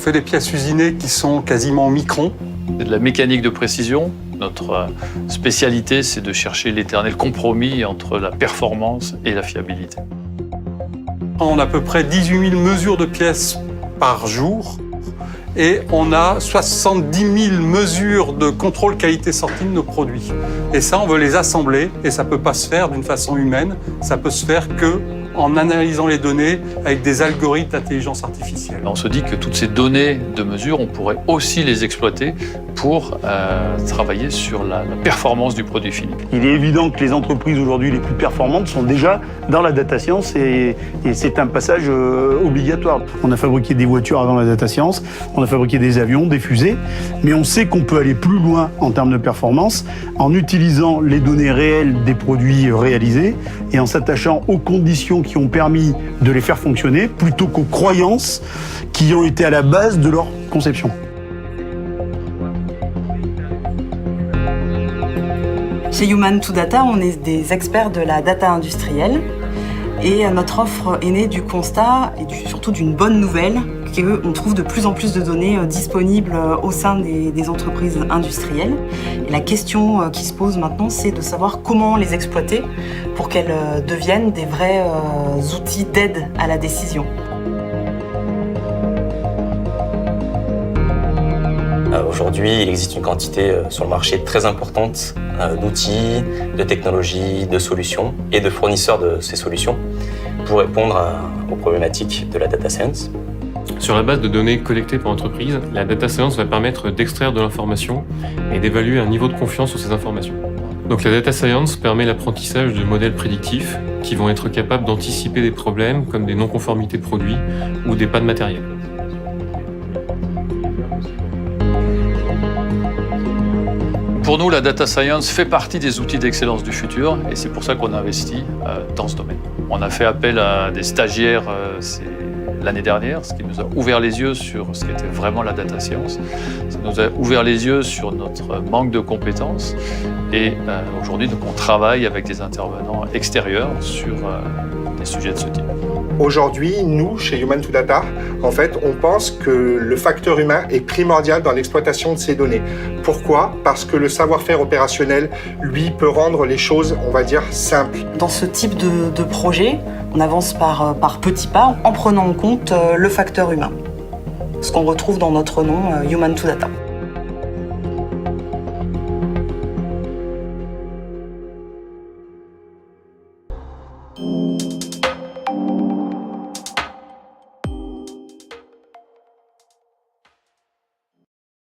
fait des pièces usinées qui sont quasiment au micron. C'est de la mécanique de précision. Notre spécialité, c'est de chercher l'éternel compromis entre la performance et la fiabilité. On a à peu près 18 000 mesures de pièces par jour et on a 70 000 mesures de contrôle qualité sortie de nos produits. Et ça, on veut les assembler et ça ne peut pas se faire d'une façon humaine, ça peut se faire qu'en analysant les données avec des algorithmes d'intelligence artificielle. On se dit que toutes ces données de mesure, on pourrait aussi les exploiter pour travailler sur la performance du produit fini. Il est évident que les entreprises aujourd'hui les plus performantes sont déjà dans la data science et c'est un passage obligatoire. On a fabriqué des voitures avant la data science, on a fabriqué des avions, des fusées, mais on sait qu'on peut aller plus loin en termes de performance en utilisant les données réelles des produits réalisés et en s'attachant aux conditions qui ont permis de les faire fonctionner plutôt qu'aux croyances qui ont été à la base de leur conception. Chez Human2Data, on est des experts de la data industrielle et notre offre est née du constat et surtout d'une bonne nouvelle qu'on trouve de plus en plus de données disponibles au sein des entreprises industrielles. Et la question qui se pose maintenant, c'est de savoir comment les exploiter pour qu'elles deviennent des vrais outils d'aide à la décision. Aujourd'hui, il existe une quantité sur le marché très importante d'outils, de technologies, de solutions et de fournisseurs de ces solutions pour répondre aux problématiques de la data science. Sur la base de données collectées par l'entreprise, la data science va permettre d'extraire de l'information et d'évaluer un niveau de confiance sur ces informations. Donc la data science permet l'apprentissage de modèles prédictifs qui vont être capables d'anticiper des problèmes comme des non-conformités de produits ou des pannes matérielles. Pour nous, la data science fait partie des outils d'excellence du futur et c'est pour ça qu'on investit dans ce domaine. On a fait appel à des stagiaires l'année dernière, ce qui nous a ouvert les yeux sur ce qu'était vraiment la data science. Ça nous a ouvert les yeux sur notre manque de compétences et aujourd'hui, donc, on travaille avec des intervenants extérieurs sur des sujets de ce type. Aujourd'hui, nous, chez Human2Data, en fait, on pense que le facteur humain est primordial dans l'exploitation de ces données. Pourquoi ? Parce que le savoir-faire opérationnel, lui, peut rendre les choses, on va dire, simples. Dans ce type de projet, on avance par petits pas en prenant en compte le facteur humain. Ce qu'on retrouve dans notre nom, Human2Data.